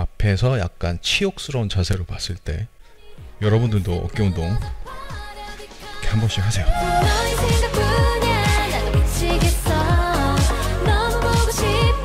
앞에서 약간 치욕스러운 자세로 봤을 때 여러분들도 어깨 운동 이렇게 한 번씩 하세요.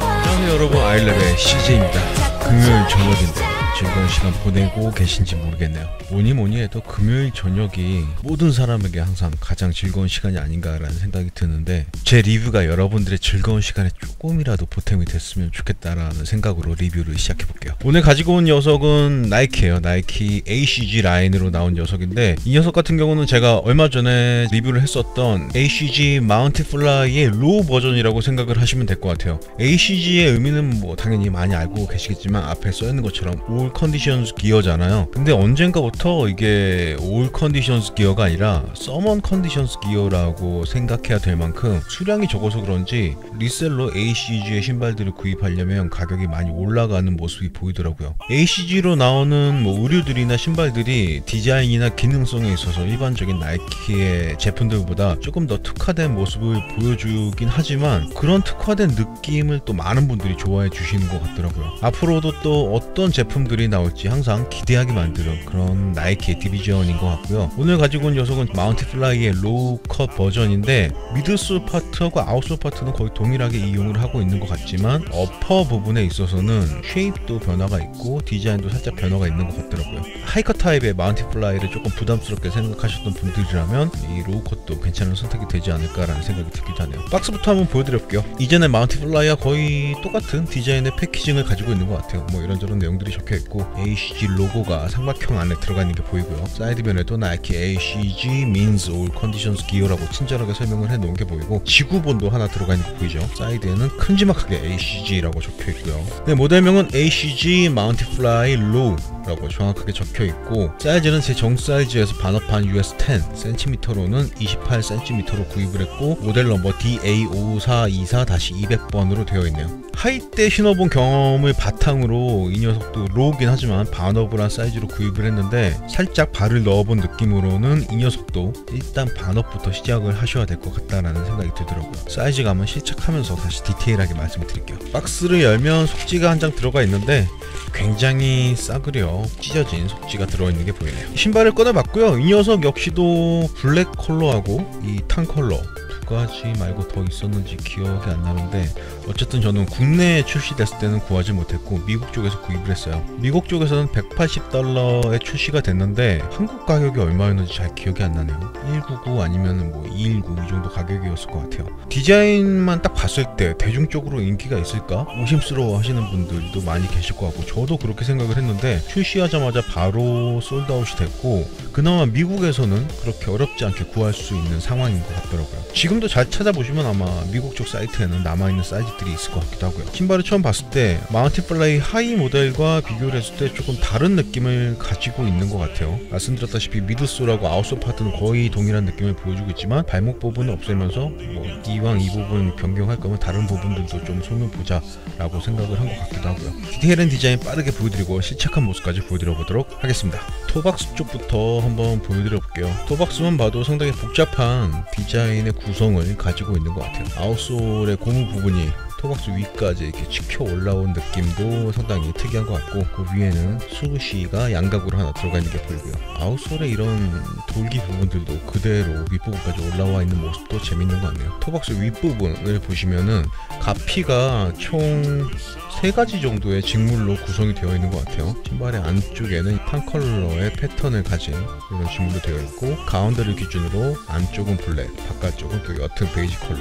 안녕하세요 여러분, 아이랩의 CJ입니다. 금요일 저녁인데 즐거운 시간 보내고 계신지 모르겠네요. 뭐니 해도 금요일 저녁이 모든 사람에게 항상 가장 즐거운 시간이 아닌가라는 생각이 드는데, 제 리뷰가 여러분들의 즐거운 시간에 조금이라도 보탬이 됐으면 좋겠다라는 생각으로 리뷰를 시작해볼게요. 오늘 가지고 온 녀석은 나이키예요. 나이키 ACG 라인으로 나온 녀석인데, 이 녀석 같은 경우는 제가 얼마 전에 리뷰를 했었던 ACG 마운트 플라이의 로우 버전이라고 생각을 하시면 될 것 같아요. ACG의 의미는 뭐 당연히 많이 알고 계시겠지만 앞에 써있는 것처럼 올 컨디션스 기어잖아요. 근데 언젠가부터 이게 올 컨디션스 기어가 아니라 서먼 컨디션스 기어라고 생각해야 될 만큼 수량이 적어서 그런지 리셀로 ACG의 신발들을 구입하려면 가격이 많이 올라가는 모습이 보이더라고요. ACG로 나오는 뭐 의류들이나 신발들이 디자인이나 기능성에 있어서 일반적인 나이키의 제품들보다 조금 더 특화된 모습을 보여주긴 하지만, 그런 특화된 느낌을 또 많은 분들이 좋아해 주시는 것 같더라고요. 앞으로도 또 어떤 제품들이 나올지 항상 기대하게 만드는 그런 나이키의 디비전인 것 같고요. 오늘 가지고 온 녀석은 마운트 플라이의 로우 컷 버전인데, 미드솔 파트하고 아웃솔 파트는 거의 동일하게 이용을 하고 있는 것 같지만 어퍼 부분에 있어서는 쉐입도 변화가 있고 디자인도 살짝 변화가 있는 것 같더라고요. 하이컷 타입의 마운트 플라이를 조금 부담스럽게 생각하셨던 분들이라면 이 로우 컷도 괜찮은 선택이 되지 않을까라는 생각이 들기도 하네요. 박스부터 한번 보여드려볼게요. 이전에 마운트 플라이와 거의 똑같은 디자인의 패키징을 가지고 있는 것 같아요. 뭐 이런저런 내용들이 적혀있고 ACG 로고가 삼각형 안에 들어가 있는 게 보이고요. 사이드면에도 나이키 ACG means all conditions gear라고 친절하게 설명을 해놓은 게 보이고, 지구본도 하나 들어가 있는 게 보이죠. 사이드에는 큰지막하게 ACG라고 적혀있고요. 네, 모델명은 ACG 마운트 플라이 로우 라고 정확하게 적혀있고, 사이즈는 제 정 사이즈에서 반업한 US 10cm로는 28cm로 구입을 했고, 모델 넘버 DA5424-200번으로 되어 있네요. 하이 때 신어본 경험을 바탕으로 이 녀석도 로우긴 하지만 반업을 한 사이즈로 구입을 했는데, 살짝 발을 넣어본 느낌으로는 이 녀석도 일단 반업부터 시작을 하셔야 될 것 같다라는 생각이 들더라고요. 사이즈감은 실착하면서 다시 디테일하게 말씀드릴게요. 박스를 열면 속지가 한 장 들어가 있는데 굉장히 싸구려 찢어진 속지가 들어있는 게 보이네요. 신발을 꺼내봤고요. 이 녀석 역시도 블랙 컬러하고 이 탄 컬러 두 가지 말고 더 있었는지 기억이 안 나는데, 어쨌든 저는 국내에 출시됐을 때는 구하지 못했고 미국 쪽에서 구입을 했어요. 미국 쪽에서는 $180에 출시가 됐는데 한국 가격이 얼마였는지 잘 기억이 안 나네요. 199 아니면 뭐 219 이 정도 가격이었을 것 같아요. 디자인만 딱 봤을 때 대중적으로 인기가 있을까 의심스러워 하시는 분들도 많이 계실 것 같고, 저도 그렇게 생각을 했는데 출시하자마자 바로 솔드아웃이 됐고, 그나마 미국에서는 그렇게 어렵지 않게 구할 수 있는 상황인 것 같더라고요. 지금도 잘 찾아보시면 아마 미국 쪽 사이트에는 남아있는 사이즈들이 있을 것 같기도 하고요. 신발을 처음 봤을 때 마운트 플라이 하이 모델과 비교를 했을 때 조금 다른 느낌을 가지고 있는 것 같아요. 말씀드렸다시피 미드솔하고 아웃솔 파트는 거의 동일한 느낌을 보여주고 있지만 발목 부분을 없애면서 뭐 이왕 이 부분 변경할 거면 다른 부분들도 좀 손을 보자 라고 생각을 한 것 같기도 하고요. 디테일한 디자인 빠르게 보여드리고 실착한 모습까지 보여드려 보도록 하겠습니다. 토박스 쪽부터 한번 보여드려 볼게요. 토박스만 봐도 상당히 복잡한 디자인의 구성을 가지고 있는 것 같아요. 아웃솔의 고무 부분이 토박스 위까지 이렇게 치켜 올라온 느낌도 상당히 특이한 것 같고, 그 위에는 수시가 양각으로 하나 들어가 있는 게 보이고요. 아웃솔의 이런 돌기 부분들도 그대로 윗부분까지 올라와 있는 모습도 재밌는 것 같네요. 토박스 윗부분을 보시면은 가피가 총 3가지 정도의 직물로 구성이 되어 있는 것 같아요. 신발의 안쪽에는 탄 컬러의 패턴을 가진 이런 직물로 되어 있고, 가운데를 기준으로 안쪽은 블랙, 바깥쪽은 또 옅은 베이지 컬러,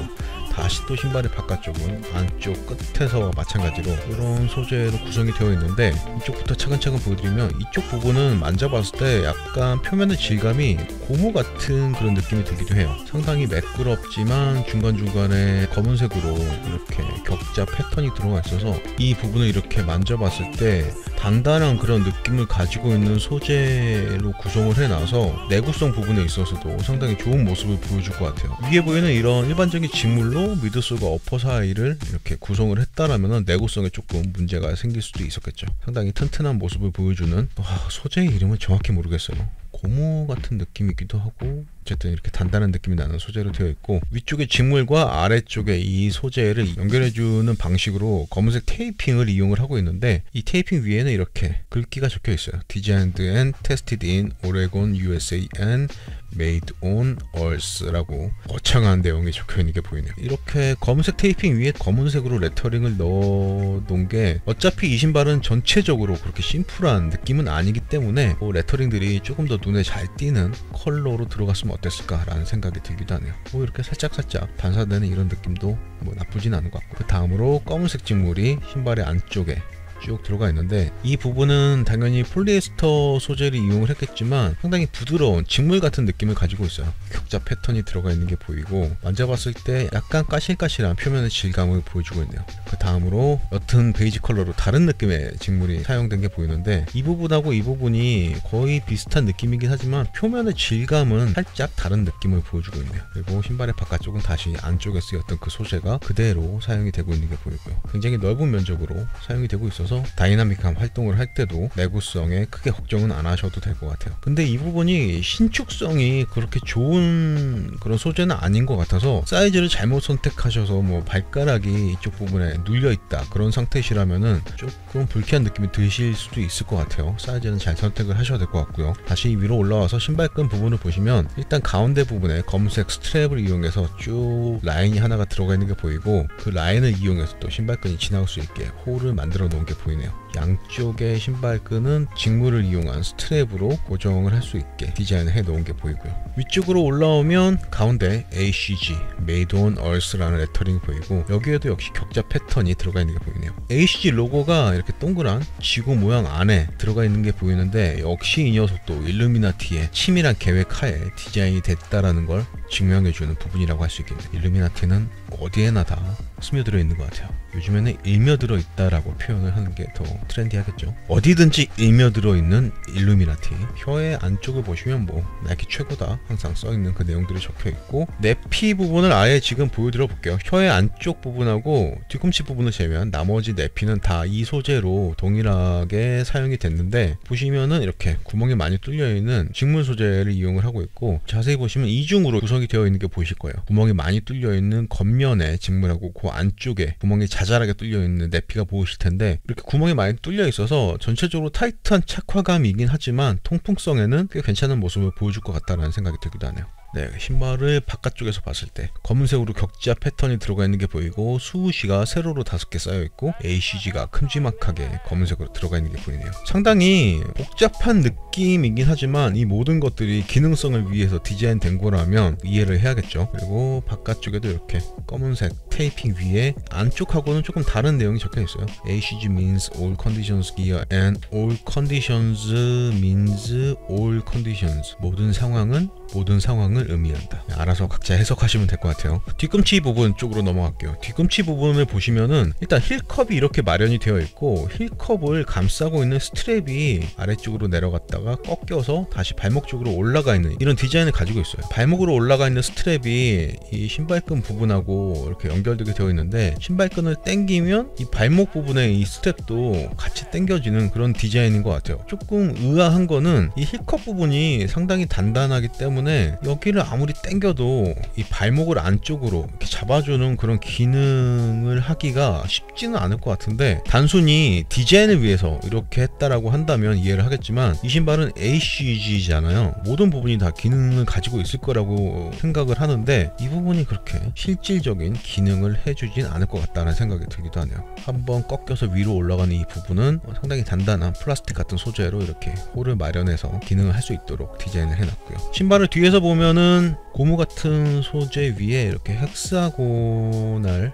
다시 또 신발의 바깥쪽은 안쪽 끝에서와 마찬가지로 이런 소재로 구성이 되어 있는데, 이쪽부터 차근차근 보여드리면 이쪽 부분은 만져봤을 때 약간 표면의 질감이 고무 같은 그런 느낌이 들기도 해요. 상당히 매끄럽지만 중간중간에 검은색으로 이렇게 격자 패턴이 들어가 있어서 이 부분을 이렇게 만져봤을 때 단단한 그런 느낌을 가지고 있는 소재로 구성을 해놔서 내구성 부분에 있어서도 상당히 좋은 모습을 보여줄 것 같아요. 위에 보이는 이런 일반적인 직물로 미드솔과 어퍼 사이를 이렇게 구성을 했다라면 내구성에 조금 문제가 생길 수도 있었겠죠. 상당히 튼튼한 모습을 보여주는, 소재의 이름을 정확히 모르겠어요. 고무 같은 느낌이기도 하고 어쨌든 이렇게 단단한 느낌이 나는 소재로 되어 있고, 위쪽에 직물과 아래쪽에 이 소재를 연결해주는 방식으로 검은색 테이핑을 이용을 하고 있는데, 이 테이핑 위에는 이렇게 글귀가 적혀 있어요. Designed and tested in Oregon, USA and made on Earth라고 거창한 내용이 적혀 있는 게 보이네요. 이렇게 검은색 테이핑 위에 검은색으로 레터링을 넣어 놓은 게, 어차피 이 신발은 전체적으로 그렇게 심플한 느낌은 아니기 때문에 레터링들이 조금 더 눈에 잘 띄는 컬러로 들어갔으면 어땠을까 라는 생각이 들기도 하네요. 이렇게 살짝살짝 반사되는 이런 느낌도 나쁘진 않은 것 같고, 그 다음으로 검은색 직물이 신발의 안쪽에 쭉 들어가 있는데, 이 부분은 당연히 폴리에스터 소재를 이용을 했겠지만 상당히 부드러운 직물 같은 느낌을 가지고 있어요. 격자 패턴이 들어가 있는 게 보이고, 만져봤을 때 약간 까실까실한 표면의 질감을 보여주고 있네요. 그 다음으로 옅은 베이지 컬러로 다른 느낌의 직물이 사용된 게 보이는데, 이 부분하고 이 부분이 거의 비슷한 느낌이긴 하지만 표면의 질감은 살짝 다른 느낌을 보여주고 있네요. 그리고 신발의 바깥쪽은 다시 안쪽에 쓰였던 그 소재가 그대로 사용이 되고 있는 게 보이고요. 굉장히 넓은 면적으로 사용이 되고 있어서 다이나믹한 활동을 할 때도 내구성에 크게 걱정은 안 하셔도 될 것 같아요. 근데 이 부분이 신축성이 그렇게 좋은 그런 소재는 아닌 것 같아서, 사이즈를 잘못 선택하셔서 발가락이 이쪽 부분에 눌려 있다 그런 상태시라면은 조금 불쾌한 느낌이 드실 수도 있을 것 같아요. 사이즈는 잘 선택을 하셔야 될 것 같고요. 다시 위로 올라와서 신발끈 부분을 보시면, 일단 가운데 부분에 검은색 스트랩을 이용해서 쭉 라인이 하나가 들어가 있는 게 보이고, 그 라인을 이용해서 또 신발끈이 지나갈 수 있게 홀을 만들어 놓은 게 보이네요. 양쪽의 신발끈은 직물을 이용한 스트랩으로 고정을 할 수 있게 디자인을 해 놓은 게 보이고요. 위쪽으로 올라오면 가운데 ACG Made on Earth라는 레터링이 보이고, 여기에도 역시 격자 패턴이 들어가 있는 게 보이네요. ACG 로고가 이렇게 동그란 지구 모양 안에 들어가 있는 게 보이는데, 역시 이 녀석도 일루미나티의 치밀한 계획 하에 디자인이 됐다라는 걸 증명해주는 부분이라고 할 수 있겠네요. 일루미나티는 어디에나 다 스며들어 있는 것 같아요. 요즘에는 일며들어 있다라고 표현을 하는 게 더 트렌디하겠죠. 어디든지 일며들어 있는 일루미나티. 혀의 안쪽을 보시면 나이키 최고다 항상 써있는 그 내용들이 적혀 있고, 내피 부분을 아예 지금 보여드려 볼게요. 혀의 안쪽 부분하고 뒤꿈치 부분을 제외한 나머지 내피는 다 이 소재로 동일하게 사용이 됐는데, 보시면은 이렇게 구멍이 많이 뚫려 있는 직물 소재를 이용을 하고 있고, 자세히 보시면 이중으로 구성이 되어 있는 게 보이실 거예요. 구멍이 많이 뚫려 있는 겉면에 직물하고 그 안쪽에 구멍이 자잘하게 뚫려 있는 내피가 보이실 텐데, 이렇게 구멍이 많이 뚫려 있어서 전체적으로 타이트한 착화감이긴 하지만 통풍성에는 꽤 괜찮은 모습을 보여줄 것 같다는 생각이 들기도 하네요. 네, 신발을 바깥쪽에서 봤을 때 검은색으로 격자 패턴이 들어가 있는 게 보이고, 수우시가 세로로 5개 쌓여 있고, ACG가 큼지막하게 검은색으로 들어가 있는 게 보이네요. 상당히 복잡한 느낌이긴 하지만 이 모든 것들이 기능성을 위해서 디자인된 거라면 이해를 해야겠죠. 그리고 바깥쪽에도 이렇게 검은색 테이핑 위에 안쪽하고는 조금 다른 내용이 적혀 있어요. ACG means all conditions gear and all conditions means all conditions. 모든 상황을 의미한다. 알아서 각자 해석하시면 될 것 같아요. 뒤꿈치 부분 쪽으로 넘어갈게요. 뒤꿈치 부분을 보시면은 일단 힐컵이 이렇게 마련이 되어 있고, 힐컵을 감싸고 있는 스트랩이 아래쪽으로 내려갔다가 꺾여서 다시 발목 쪽으로 올라가 있는 이런 디자인을 가지고 있어요. 발목으로 올라가 있는 스트랩이 이 신발끈 부분하고 이렇게 연결되게 되어 있는데, 신발끈을 당기면 이 발목 부분의 이 스트랩도 같이 당겨지는 그런 디자인인 것 같아요. 조금 의아한 거는 이 힐컵 부분이 상당히 단단하기 때문에 여기를 아무리 당겨도 이 발목을 안쪽으로 이렇게 잡아주는 그런 기능을 하기가 쉽지는 않을 것 같은데, 단순히 디자인을 위해서 이렇게 했다라고 한다면 이해를 하겠지만, 이 신발은 ACG잖아요. 모든 부분이 다 기능을 가지고 있을 거라고 생각을 하는데, 이 부분이 그렇게 실질적인 기능을 해주진 않을 것 같다는 생각이 들기도 하네요. 한번 꺾여서 위로 올라가는 이 부분은 상당히 단단한 플라스틱 같은 소재로 이렇게 홀을 마련해서 기능을 할 수 있도록 디자인을 해놨고요. 신발을 뒤에서 보면은 고무 같은 소재 위에 이렇게 헥사고날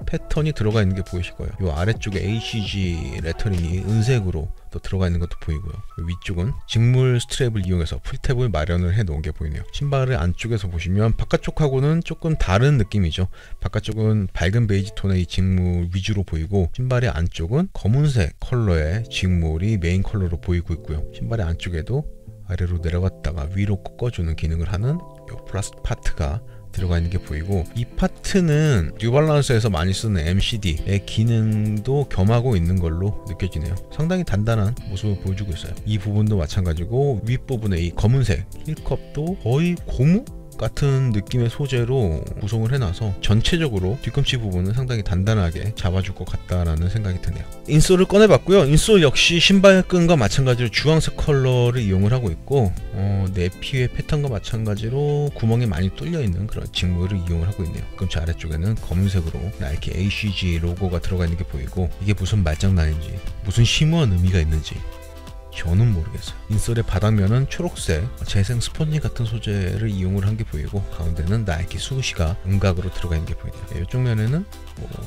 패턴이 들어가 있는 게 보이실 거예요. 이 아래쪽에 ACG 레터링이 은색으로 또 들어가 있는 것도 보이고요. 위쪽은 직물 스트랩을 이용해서 풀탭을 마련을 해 놓은 게 보이네요. 신발을 안쪽에서 보시면 바깥쪽하고는 조금 다른 느낌이죠. 바깥쪽은 밝은 베이지 톤의 이 직물 위주로 보이고, 신발의 안쪽은 검은색 컬러의 직물이 메인 컬러로 보이고 있고요. 신발의 안쪽에도 아래로 내려갔다가 위로 꺾어주는 기능을 하는 이 플라스틱 파트가 들어가 있는 게 보이고, 이 파트는 뉴발란스에서 많이 쓰는 MCD의 기능도 겸하고 있는 걸로 느껴지네요. 상당히 단단한 모습을 보여주고 있어요. 이 부분도 마찬가지고, 윗부분의 이 검은색 힐컵도 거의 고무? 같은 느낌의 소재로 구성을 해놔서 전체적으로 뒤꿈치 부분은 상당히 단단하게 잡아줄 것 같다라는 생각이 드네요. 인솔을 꺼내봤고요. 인솔 역시 신발끈과 마찬가지로 주황색 컬러를 이용을 하고 있고 내피의 패턴과 마찬가지로 구멍이 많이 뚫려있는 그런 직물을 이용을 하고 있네요. 뒤꿈치 아래쪽에는 검은색으로 나이키 ACG 로고가 들어가 있는 게 보이고, 이게 무슨 말장난인지 무슨 심오한 의미가 있는지 저는 모르겠어요. 인솔의 바닥면은 초록색 재생 스펀지 같은 소재를 이용을 한 게 보이고, 가운데는 나이키 수시가 음각으로 들어가 있는 게 보이네요. 이쪽 면에는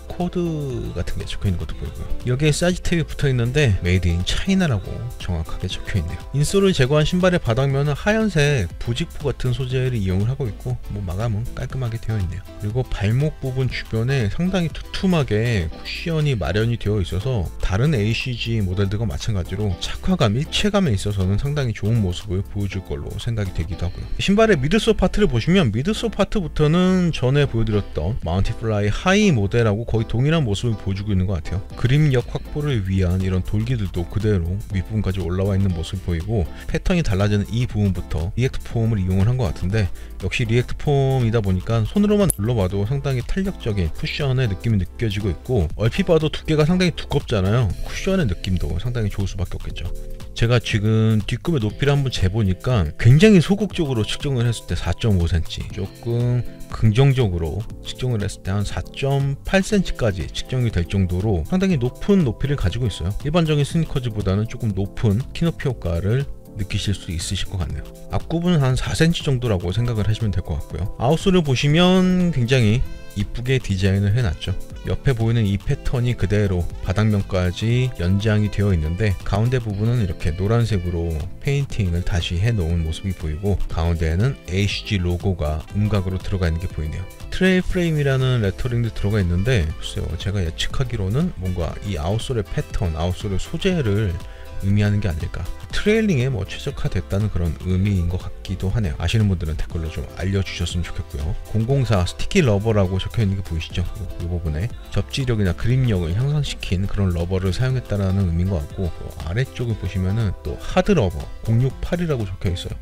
코드 같은 게 적혀 있는 것도 보이고요. 여기에 사이즈 탭이 붙어 있는데 메이드 인 차이나라고 정확하게 적혀 있네요. 인솔을 제거한 신발의 바닥면은 하얀색 부직포 같은 소재를 이용을 하고 있고, 마감은 깔끔하게 되어 있네요. 그리고 발목 부분 주변에 상당히 두툼하게 쿠션이 마련이 되어 있어서 다른 ACG 모델들과 마찬가지로 착화감, 일체감에 있어서는 상당히 좋은 모습을 보여줄 걸로 생각이 되기도 하고요. 신발의 미드솔 파트를 보시면 미드솔 파트부터는 전에 보여드렸던 마운틴 플라이 하이 모델하고 거의 동일한 모습을 보여주고 있는 것 같아요. 그립력 확보를 위한 이런 돌기들도 그대로 윗부분까지 올라와 있는 모습을 보이고, 패턴이 달라지는 이 부분부터 리액트 폼을 이용을 한 것 같은데, 역시 리액트 폼이다 보니까 손으로만 눌러봐도 상당히 탄력적인 쿠션의 느낌이 느껴지고 있고, 얼핏 봐도 두께가 상당히 두껍잖아요. 쿠션의 느낌도 상당히 좋을 수밖에 없겠죠. 제가 지금 뒷꿈의 높이를 한번 재보니까 굉장히 소극적으로 측정을 했을 때 4.5cm, 조금 긍정적으로 측정을 했을 때 한 4.8cm까지 측정이 될 정도로 상당히 높은 높이를 가지고 있어요. 일반적인 스니커즈보다는 조금 높은 키높이 효과를 느끼실 수 있으실 것 같네요. 앞굽은 한 4cm 정도라고 생각을 하시면 될 것 같고요. 아웃솔을 보시면 굉장히 이쁘게 디자인을 해놨죠. 옆에 보이는 이 패턴이 그대로 바닥면까지 연장이 되어 있는데, 가운데 부분은 이렇게 노란색으로 페인팅을 다시 해놓은 모습이 보이고, 가운데에는 ACG 로고가 음각으로 들어가 있는 게 보이네요. 트레일 프레임이라는 레터링도 들어가 있는데, 글쎄요, 제가 예측하기로는 뭔가 이 아웃솔의 패턴, 아웃솔의 소재를 의미하는 게 아닐까. 트레일링에 최적화됐다는 그런 의미인 것 같기도 하네요. 아시는 분들은 댓글로 좀 알려주셨으면 좋겠고요. 004 스티키 러버라고 적혀있는 게 보이시죠? 이 부분에 접지력이나 그립력을 향상시킨 그런 러버를 사용했다는 의미인 것 같고, 또 아래쪽을 보시면은 또 하드 러버 068이라고 적혀있어요.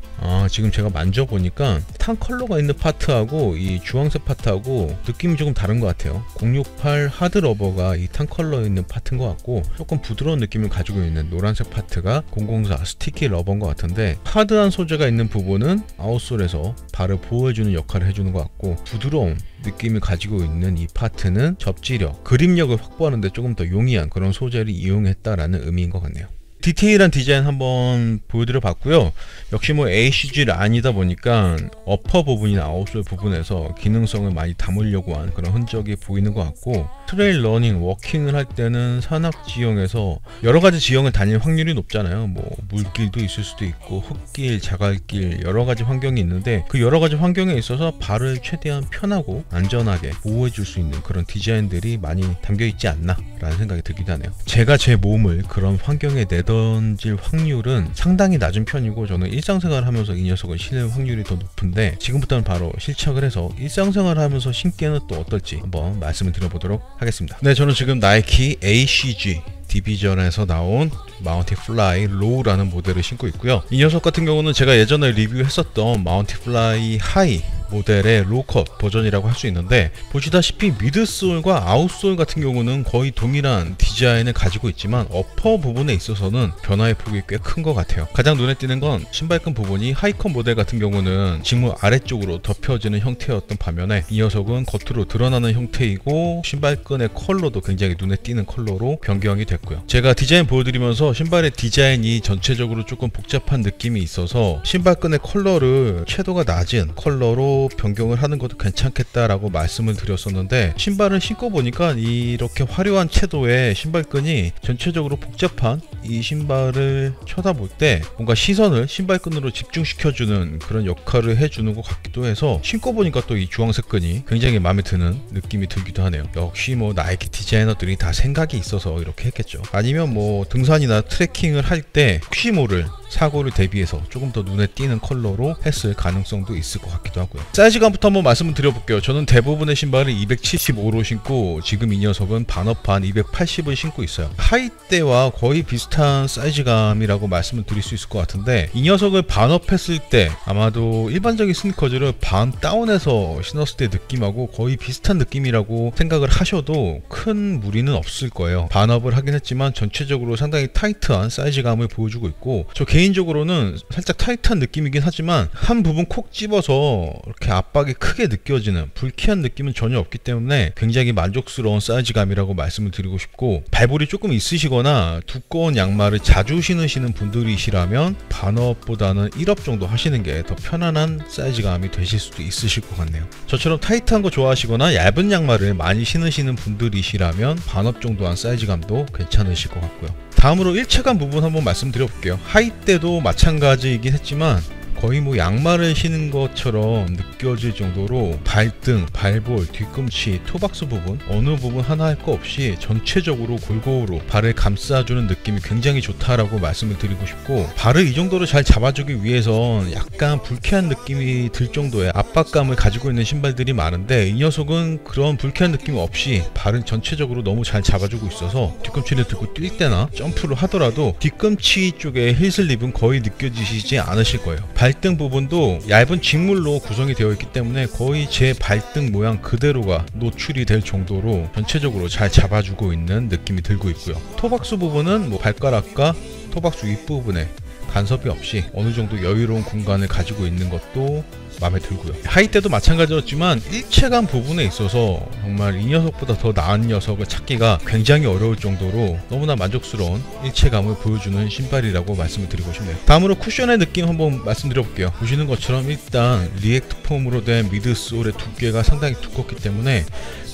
지금 제가 만져보니까 탄 컬러가 있는 파트하고 이 주황색 파트하고 느낌이 조금 다른 것 같아요. 068 하드 러버가 이 탄 컬러 있는 파트인 것 같고, 조금 부드러운 느낌을 가지고 있는 노란색 파트가 004 스티키 러버인 것 같은데, 하드한 소재가 있는 부분은 아웃솔에서 발을 보호해주는 역할을 해주는 것 같고, 부드러운 느낌을 가지고 있는 이 파트는 접지력, 그립력을 확보하는데 조금 더 용이한 그런 소재를 이용했다라는 의미인 것 같네요. 디테일한 디자인 한번 보여드려 봤고요. 역시 ACG 라인이다 보니까 어퍼 부분이나 아웃솔 부분에서 기능성을 많이 담으려고 한 그런 흔적이 보이는 것 같고, 트레일 러닝, 워킹을 할 때는 산악 지형에서 여러 가지 지형을 다닐 확률이 높잖아요. 물길도 있을 수도 있고 흙길, 자갈길, 여러 가지 환경이 있는데, 그 여러 가지 환경에 있어서 발을 최대한 편하고 안전하게 보호해 줄 수 있는 그런 디자인들이 많이 담겨 있지 않나 라는 생각이 들기도 하네요. 제가 제 몸을 그런 환경에 내던질 확률은 상당히 낮은 편이고, 저는 일상생활을 하면서 이 녀석을 신을 확률이 더 높은데, 지금부터는 바로 실착을 해서 일상생활을 하면서 신기는 또 어떨지 한번 말씀을 드려보도록 하겠습니다. 네, 저는 지금 나이키 ACG 디비전에서 나온 마운틴 플라이 로우라는 모델을 신고 있고요. 이 녀석 같은 경우는 제가 예전에 리뷰했었던 마운틴 플라이 하이 모델의 로우컷 버전이라고 할 수 있는데, 보시다시피 미드솔과 아웃솔 같은 경우는 거의 동일한 디자인을 가지고 있지만 어퍼 부분에 있어서는 변화의 폭이 꽤 큰 것 같아요. 가장 눈에 띄는 건 신발끈 부분이 하이컷 모델 같은 경우는 직물 아래쪽으로 덮여지는 형태였던 반면에, 이 녀석은 겉으로 드러나는 형태이고 신발끈의 컬러도 굉장히 눈에 띄는 컬러로 변경이 됐고요. 제가 디자인 보여드리면서 신발의 디자인이 전체적으로 조금 복잡한 느낌이 있어서 신발끈의 컬러를 채도가 낮은 컬러로 변경을 하는 것도 괜찮겠다라고 말씀을 드렸었는데, 신발을 신고 보니까 이렇게 화려한 채도의 신발끈이 전체적으로 복잡한 이 신발을 쳐다볼 때 뭔가 시선을 신발끈으로 집중시켜주는 그런 역할을 해주는 것 같기도 해서, 신고 보니까 또 이 주황색 끈이 굉장히 마음에 드는 느낌이 들기도 하네요. 역시 나이키 디자이너들이 다 생각이 있어서 이렇게 했겠죠. 아니면 등산이나 트레킹을 할 때 혹시 모를 사고를 대비해서 조금 더 눈에 띄는 컬러로 했을 가능성도 있을 것 같기도 하고요. 사이즈감부터 한번 말씀을 드려볼게요. 저는 대부분의 신발을 275로 신고, 지금 이 녀석은 반업한 280을 신고 있어요. 하이 때와 거의 비슷한 비슷한 사이즈감이라고 말씀을 드릴 수 있을 것 같은데, 이 녀석을 반업했을 때 아마도 일반적인 스니커즈를 반 다운해서 신었을 때 느낌하고 거의 비슷한 느낌이라고 생각을 하셔도 큰 무리는 없을 거예요. 반업을 하긴 했지만 전체적으로 상당히 타이트한 사이즈감을 보여주고 있고, 저 개인적으로는 살짝 타이트한 느낌이긴 하지만 한 부분 콕 집어서 이렇게 압박이 크게 느껴지는 불쾌한 느낌은 전혀 없기 때문에 굉장히 만족스러운 사이즈감이라고 말씀을 드리고 싶고, 발볼이 조금 있으시거나 두꺼운 양말을 자주 신으시는 분들이시라면 반업보다는 1업 정도 하시는 게 더 편안한 사이즈감이 되실 수도 있으실 것 같네요. 저처럼 타이트한 거 좋아하시거나 얇은 양말을 많이 신으시는 분들이시라면 반업 정도 한 사이즈감도 괜찮으실 것 같고요. 다음으로 일체감 부분 한번 말씀드려 볼게요. 하이 때도 마찬가지이긴 했지만 거의 뭐 양말을 신은 것처럼 느껴질 정도로 발등, 발볼, 뒤꿈치, 토박스 부분 어느 부분 하나 할 거 없이 전체적으로 골고루 발을 감싸주는 느낌이 굉장히 좋다라고 말씀을 드리고 싶고, 발을 이 정도로 잘 잡아주기 위해선 약간 불쾌한 느낌이 들 정도의 압박감을 가지고 있는 신발들이 많은데, 이 녀석은 그런 불쾌한 느낌 없이 발은 전체적으로 너무 잘 잡아주고 있어서 뒤꿈치를 들고 뛸 때나 점프를 하더라도 뒤꿈치 쪽에 힐슬립은 거의 느껴지시지 않으실 거예요. 발등 부분도 얇은 직물로 구성이 되어 있기 때문에 거의 제 발등 모양 그대로가 노출이 될 정도로 전체적으로 잘 잡아주고 있는 느낌이 들고 있고요. 토박스 부분은 뭐 발가락과 토박스 윗부분에 간섭이 없이 어느 정도 여유로운 공간을 가지고 있는 것도 마음에 들고요. 하이 때도 마찬가지였지만 일체감 부분에 있어서 정말 이 녀석보다 더 나은 녀석을 찾기가 굉장히 어려울 정도로 너무나 만족스러운 일체감을 보여주는 신발이라고 말씀을 드리고 싶네요. 다음으로 쿠션의 느낌 한번 말씀드려 볼게요. 보시는 것처럼 일단 리액트 폼으로 된 미드솔의 두께가 상당히 두껍기 때문에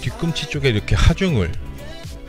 뒤꿈치 쪽에 이렇게 하중을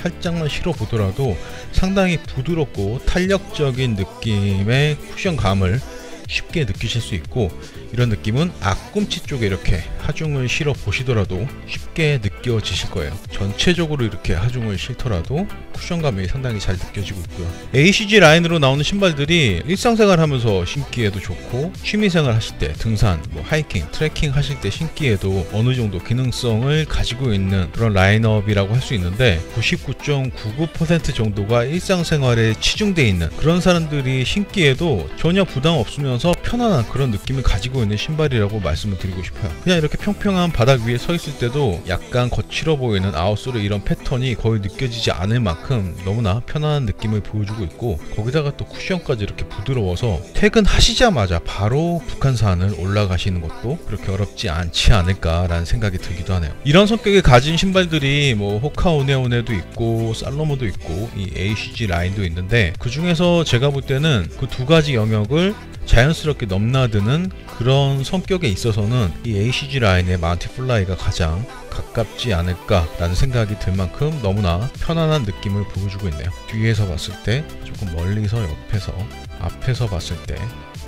살짝만 실어 보더라도 상당히 부드럽고 탄력적인 느낌의 쿠션감을 쉽게 느끼실 수 있고, 이런 느낌은 앞꿈치 쪽에 이렇게 하중을 실어 보시더라도 쉽게 느껴지실 거예요. 전체적으로 이렇게 하중을 실더라도 쿠션감이 상당히 잘 느껴지고 있고요. ACG 라인으로 나오는 신발들이 일상생활 하면서 신기에도 좋고, 취미생활 하실 때 등산, 뭐 하이킹, 트레킹 하실 때 신기에도 어느 정도 기능성을 가지고 있는 그런 라인업이라고 할 수 있는데, 99.99% 정도가 일상생활에 치중되어 있는 그런 사람들이 신기에도 전혀 부담 없으면서 편안한 그런 느낌을 가지고 있는 신발이라고 말씀을 드리고 싶어요. 그냥 이렇게 평평한 바닥 위에 서 있을 때도 약간 거칠어 보이는 아웃솔의 이런 패턴이 거의 느껴지지 않을 만큼 너무나 편안한 느낌을 보여주고 있고, 거기다가 또 쿠션까지 이렇게 부드러워서 퇴근하시자마자 바로 북한산을 올라가시는 것도 그렇게 어렵지 않지 않을까라는 생각이 들기도 하네요. 이런 성격을 가진 신발들이 뭐 호카 오네오네도 있고 살로모도 있고 이 ACG 라인도 있는데, 그 중에서 제가 볼 때는 그 두 가지 영역을 자연스럽게 넘나드는 그런 성격에 있어서는 이 ACG 라인의 마운티플라이가 가장 가깝지 않을까라는 생각이 들 만큼 너무나 편안한 느낌을 보여주고 있네요. 뒤에서 봤을 때, 조금 멀리서 옆에서, 앞에서 봤을 때,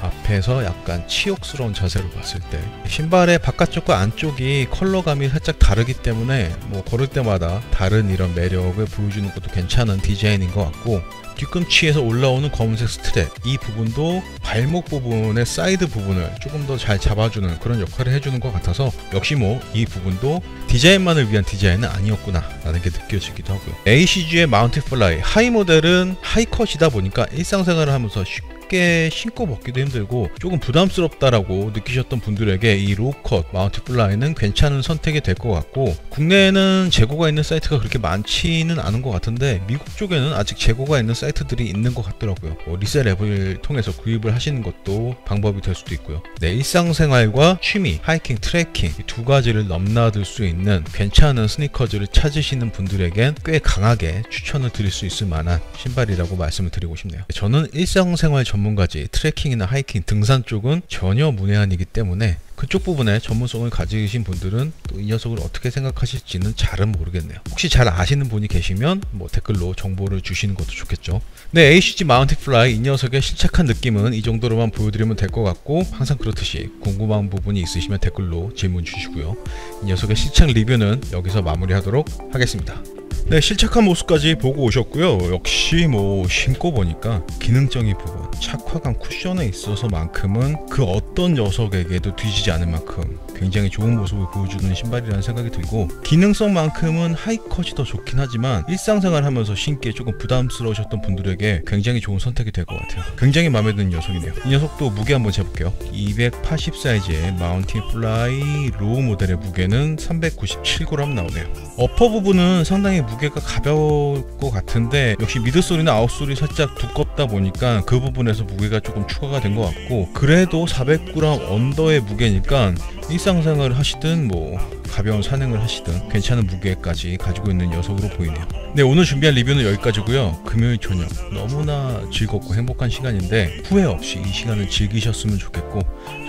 앞에서 약간 치욕스러운 자세로 봤을 때, 신발의 바깥쪽과 안쪽이 컬러감이 살짝 다르기 때문에 뭐 걸을 때마다 다른 이런 매력을 보여주는 것도 괜찮은 디자인인 것 같고, 뒤꿈치에서 올라오는 검은색 스트랩, 이 부분도 발목 부분의 사이드 부분을 조금 더 잘 잡아주는 그런 역할을 해주는 것 같아서, 역시 뭐 이 부분도 디자인만을 위한 디자인은 아니었구나 라는 게 느껴지기도 하고요. ACG의 마운티플라이 하이 모델은 하이컷이다 보니까 일상생활을 하면서 쉽게 신고 벗기도 힘들고 조금 부담스럽다라고 느끼셨던 분들에게 이 로우컷 마운티플라이는 괜찮은 선택이 될 것 같고, 국내에는 재고가 있는 사이트가 그렇게 많지는 않은 것 같은데 미국 쪽에는 아직 재고가 있는 사이트들이 있는 것 같더라고요. 리셀 앱을 통해서 구입을 하시는 것도 방법이 될 수도 있고요. 네, 일상생활과 취미, 하이킹, 트레킹 이 두 가지를 넘나들 수 있는 괜찮은 스니커즈를 찾으시는 분들에겐 꽤 강하게 추천을 드릴 수 있을 만한 신발이라고 말씀을 드리고 싶네요. 저는 일상생활 전문가지 트레킹이나 하이킹, 등산 쪽은 전혀 문외한이기 때문에 그쪽 부분에 전문성을 가지신 분들은 또 이 녀석을 어떻게 생각하실지는 잘은 모르겠네요. 혹시 잘 아시는 분이 계시면 뭐 댓글로 정보를 주시는 것도 좋겠죠. 네, ACG 마운티플라이 이 녀석의 실착한 느낌은 이 정도로만 보여드리면 될 것 같고, 항상 그렇듯이 궁금한 부분이 있으시면 댓글로 질문 주시고요. 이 녀석의 실착 리뷰는 여기서 마무리하도록 하겠습니다. 네, 실착한 모습까지 보고 오셨고요. 역시 뭐 신고 보니까 기능적인 부분, 착화감, 쿠션에 있어서만큼은 그 어떤 녀석에게도 뒤지지 않을 만큼 굉장히 좋은 모습을 보여주는 신발이라는 생각이 들고, 기능성만큼은 하이컷이 더 좋긴 하지만 일상생활 하면서 신기에 조금 부담스러우셨던 분들에게 굉장히 좋은 선택이 될 것 같아요. 굉장히 마음에 드는 녀석이네요. 이 녀석도 무게 한번 재볼게요. 280 사이즈의 마운틴 플라이 로우 모델의 무게는 397g 나오네요. 어퍼 부분은 상당히 무게가 가벼울 것 같은데 역시 미드솔이나 아웃솔이 살짝 두껍다 보니까 그 부분에서 무게가 조금 추가가 된 것 같고, 그래도 400g 언더의 무게니까 일상생활을 하시든 뭐 가벼운 산행을 하시든 괜찮은 무게까지 가지고 있는 녀석으로 보이네요. 네, 오늘 준비한 리뷰는 여기까지고요. 금요일 저녁 너무나 즐겁고 행복한 시간인데 후회 없이 이 시간을 즐기셨으면 좋겠고,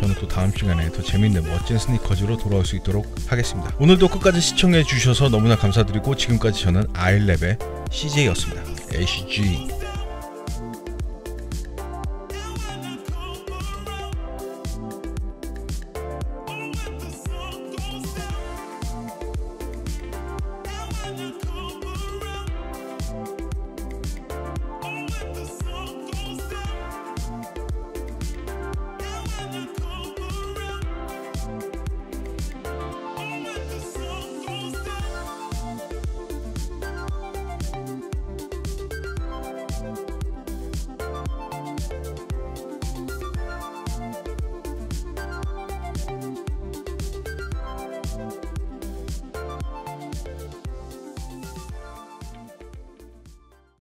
저는 또 다음 시간에 더 재밌는 멋진 스니커즈로 돌아올 수 있도록 하겠습니다. 오늘도 끝까지 시청해 주셔서 너무나 감사드리고, 지금까지 저는 아일랩의 CJ였습니다. ACG